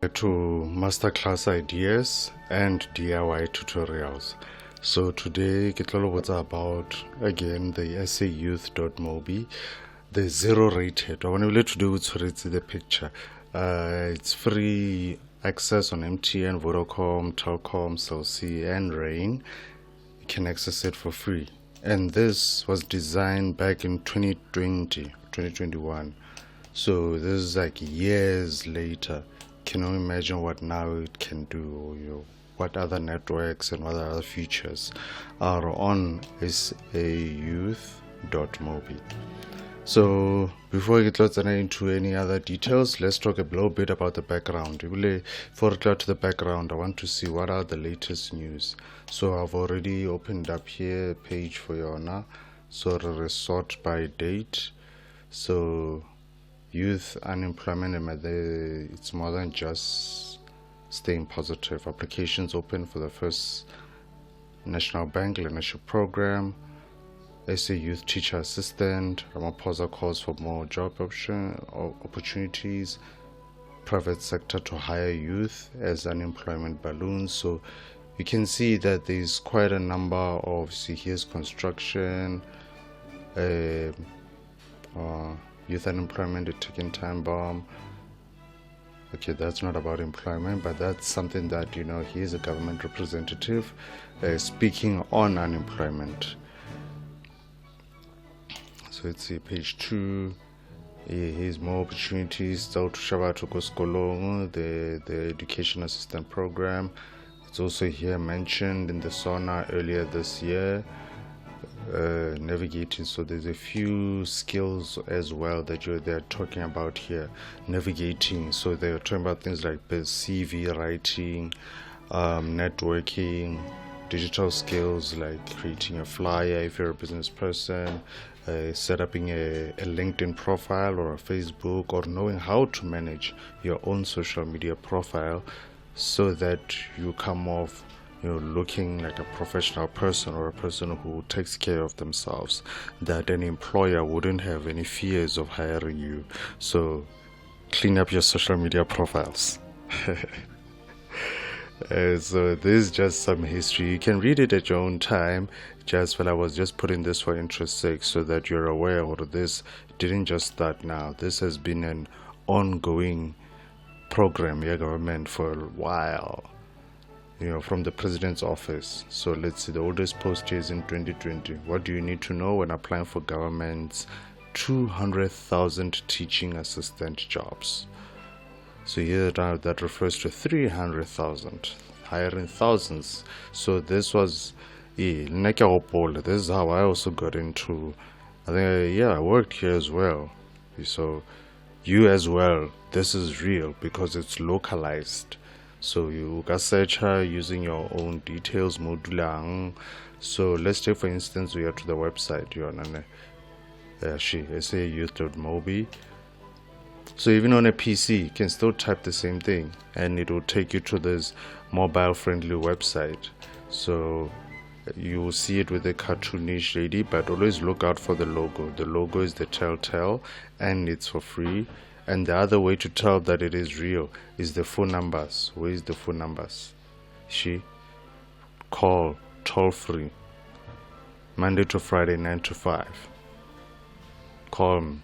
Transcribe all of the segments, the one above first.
To masterclass ideas and DIY tutorials. So today it's about again the SaYouth.mobi, the zero rated. I want to do the picture. It's free access on MTN, Vodacom, Telkom, Cell C, and Rain. You can access it for free. And this was designed back in 2021. So this is like years later. Can you imagine what now it can do, or what other networks and what other features are on SaYouth.mobi. So before we get into any other details, let's talk a little bit about the background. For to the background, I want to see what are the latest news. So I've already opened up here a page for you now. So sort by date. So youth unemployment, it's more than just staying positive. Applications open for the first National Bank learnership program, SA Youth Teacher Assistant. Ramaphosa calls for more job opportunities. Private sector to hire youth as unemployment balloons. So you can see that there's quite a number of, here's construction, youth unemployment, a ticking time bomb. Okay, that's not about employment, but that's something that, he is a government representative speaking on unemployment. So let's see, page 2. Here's more opportunities. The education assistant program. It's also here mentioned in the SONA earlier this year. Navigating, so there's a few skills as well that they're talking about here. Navigating, so they're talking about things like CV writing, networking, digital skills like creating a flyer if you're a business person, setting a LinkedIn profile or a Facebook, or knowing how to manage your own social media profile so that you come off looking like a professional person, or a person who takes care of themselves, that an employer wouldn't have any fears of hiring you. So clean up your social media profiles. So this is just some history. You can read it at your own time. I was just putting this for interest's sake so that you're aware of this. It didn't just start now. This has been an ongoing program, government, for a while. From the president's office. So let's see, the oldest post is in 2020. What do you need to know when applying for government's 200,000 teaching assistant jobs? So here that refers to 300,000, hiring thousands. So this was, this is how I also got into, I worked here as well. So you as well, this is real because it's localized. So you can search her using your own details, modulang. So let's take, for instance, we are to the website. SaYouth.mobi. So even on a PC, you can still type the same thing, and it will take you to this mobile-friendly website. So you will see it with a cartoonish lady, but always look out for the logo. The logo is the telltale, and it's for free. And the other way to tell that it is real is the phone numbers. Where is the phone numbers? Call toll free, Monday to Friday, 9 to 5. Call them.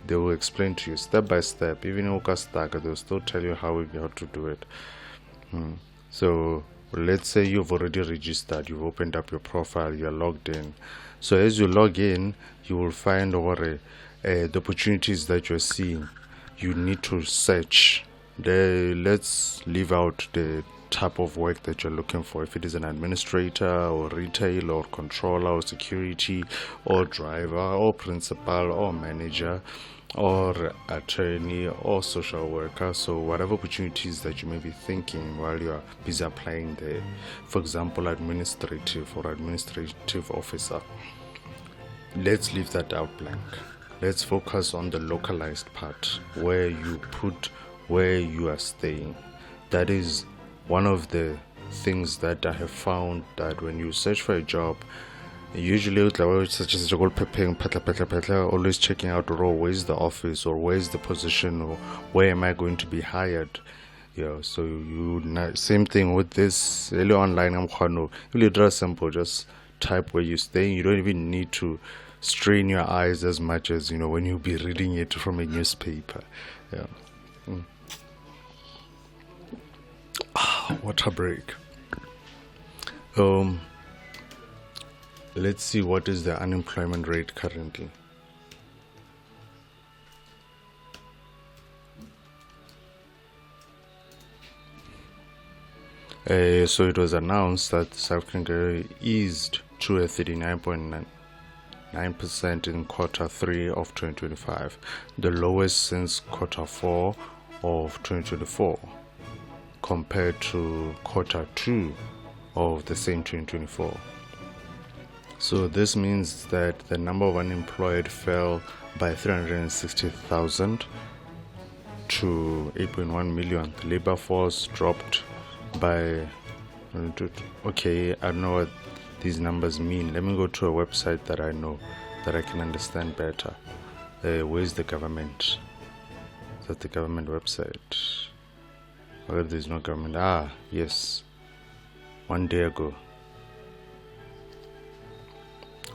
They will explain to you step by step. Even if you're stuck, they'll still tell you how to do it. So let's say you've already registered, you've opened up your profile, you're logged in. So as you log in, you will find the opportunities that you're seeing. You need to search. Let's leave out the type of work that you're looking for. If it is an administrator or retail or controller or security or driver or principal or manager or attorney or social worker. So whatever opportunities that you may be thinking while you are busy applying there. For example, administrative or administrative officer. Let's leave that out blank. Let's focus on the localized part, where you put where you are staying. That is one of the things that I have found, that when you search for a job, usually always checking out, where is the office, or where is the position, or where am I going to be hired. Yeah, so same thing with this early online. I'm really draw simple, just type where you stay. You don't even need to strain your eyes as much as when you'll be reading it from a newspaper. Yeah. Water break. Let's see what is the unemployment rate currently. So it was announced that South Africa eased to a 39.9% in quarter 3 of 2025, the lowest since quarter 4 of 2024, compared to quarter 2 of the same 2024. So this means that the number of unemployed fell by 360,000 to 8.1 million. The labor force dropped by, okay, I don't know what these numbers mean. Let me go to a website that I know, that I can understand better. Where's the government? Is that the government website? Well, there's no government. Yes, 1 day ago.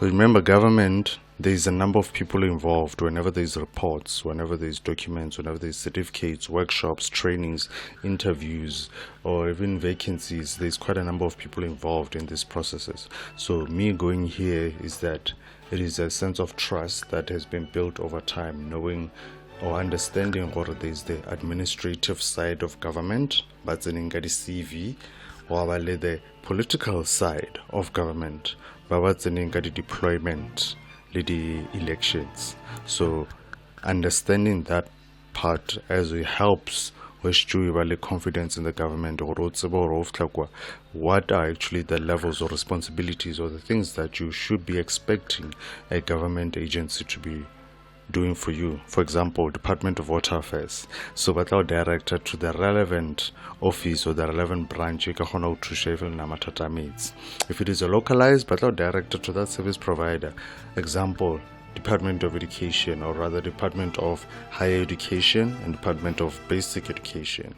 Remember, government, there's a number of people involved. Whenever there's reports, whenever there's documents, whenever there's certificates, workshops, trainings, interviews, or even vacancies, there's quite a number of people involved in these processes. So me going here is that it is a sense of trust that has been built over time, knowing or understanding what there's the administrative side of government, but in the CV, or the political side of government, but in the deployment, the elections. So understanding that part as it helps with the confidence in the government, or what are actually the levels of responsibilities or the things that you should be expecting a government agency to be doing for you. For example, Department of Water Affairs. So but our director to the relevant office or the relevant branch, if it is a localized, but our director to that service provider. Example, Department of Education, or rather Department of Higher Education and Department of Basic Education.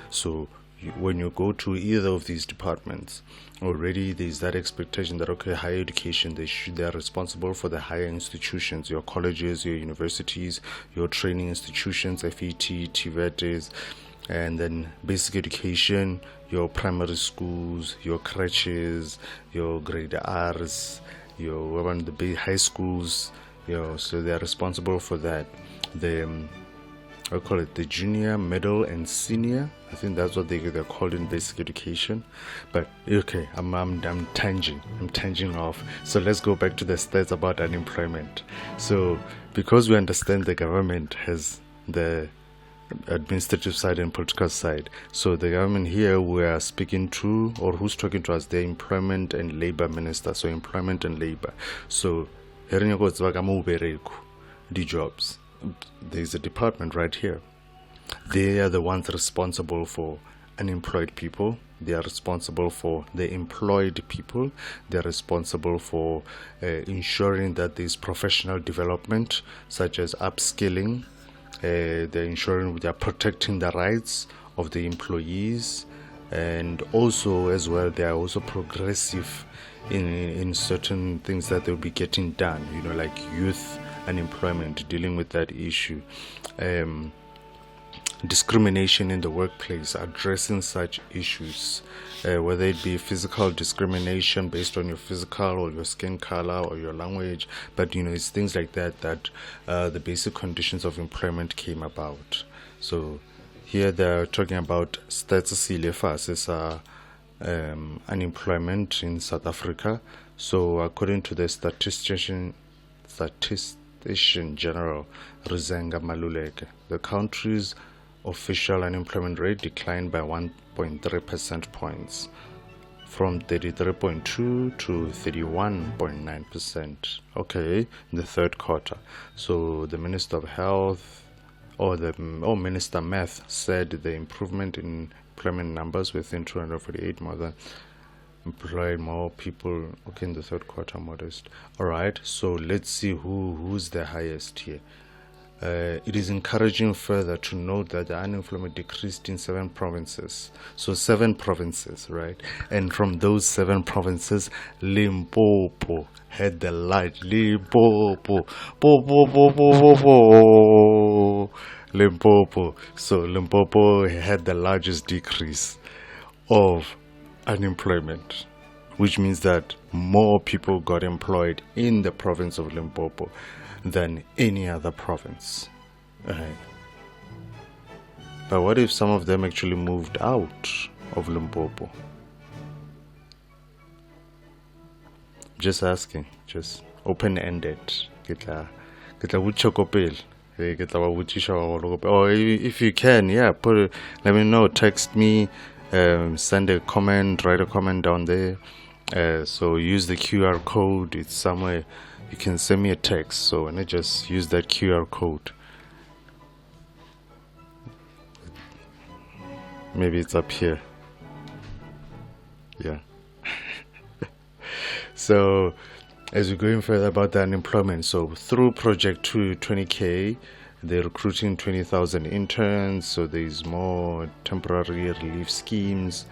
So when you go to either of these departments, already there's that expectation that, okay, higher education, they are responsible for the higher institutions, your colleges, your universities, your training institutions, FET, TVETs, and then basic education, your primary schools, your crèches, your grade R's, the high schools, so they are responsible for that. I call it the junior, middle, and senior. I think that's what they're called in basic education. But okay, I'm tanging off. So let's go back to the stats about unemployment. So because we understand the government has the administrative side and political side, so the government here we are speaking to, or who's talking to us, the employment and labor minister. So employment and labor. So the jobs. There's a department right here. They are the ones responsible for unemployed people. They are responsible for the employed people. They are responsible for ensuring that there's professional development, such as upskilling. They're ensuring they are protecting the rights of the employees, and also as well they are also progressive in certain things that they'll be getting done, like youth unemployment, dealing with that issue, discrimination in the workplace, addressing such issues, whether it be physical discrimination based on your physical or your skin color or your language, but it's things like that the basic conditions of employment came about. So here they're talking about status unemployment in South Africa. So according to the statistician General Rizenga Maluleke, the country's official unemployment rate declined by 1.3 percentage points, from 33.2 to 31.9%. Okay, in the third quarter. So the Minister of Health, Minister Meth, said the improvement in employment numbers within 248 more than employed more people. Okay, in the third quarter, modest. All right, so let's see who's the highest here. it is encouraging further to note that the unemployment decreased in 7 provinces. So 7 provinces, right? And from those 7 provinces, Limpopo had the large Limpopo. Limpopo. So Limpopo had the largest decrease of unemployment, which means that more people got employed in the province of Limpopo than any other province. Right. But what if some of them actually moved out of Limpopo? Just asking, just open-ended. Or if you can, yeah, let me know, text me, send a comment, write a comment down there. So use the QR code, it's somewhere. You can send me a text, so and I just use that QR code. Maybe it's up here. Yeah. So as we're going further about the unemployment, so through Project 20K, they're recruiting 20,000 interns, so there's more temporary relief schemes,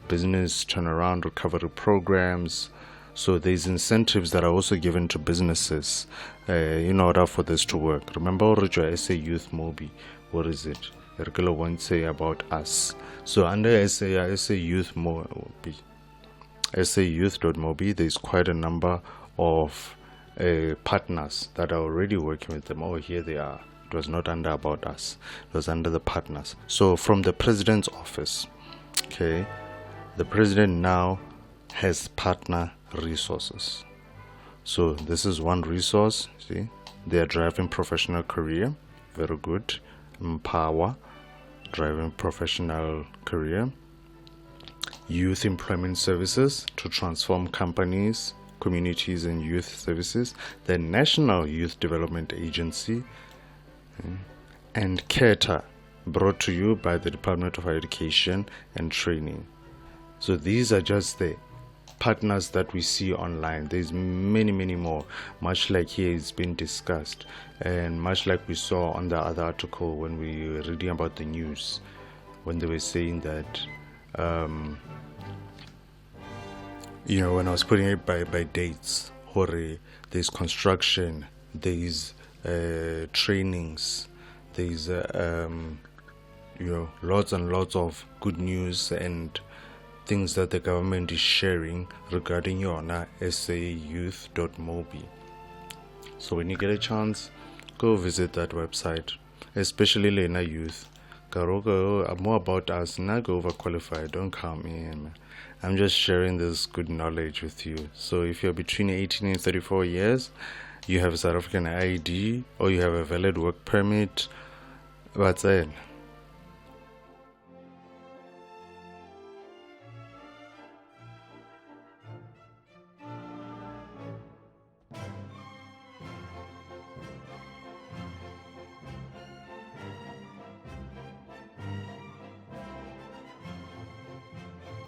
business turnaround recovery programs. So there's incentives that are also given to businesses in order for this to work. Remember, SaYouth.mobi, what is it? Regular one say about us. So under SaYouth.mobi, SaYouth.mobi, there's quite a number of partners that are already working with them. Oh, here they are. It was not under about us. It was under the partners. So from the president's office, okay, the president now has partner resources. So this is one resource. See, they are driving professional career. Very good. Empower, driving professional career. Youth employment services to transform companies, communities, and youth services. The National Youth Development Agency, and CARETA, brought to you by the Department of Education and Training. So these are just the partners that we see online. There's many more, much like here it's been discussed, and much like we saw on the other article when we were reading about the news, when they were saying that when I was putting it by dates, there's construction, there's trainings, there's lots and lots of good news and things that the government is sharing regarding SaYouth.mobi. So when you get a chance, go visit that website, especially Lena Youth. More about us, not go overqualified, don't come in. I'm just sharing this good knowledge with you. So if you're between 18 and 34 years, you have a South African ID, or you have a valid work permit, what's in?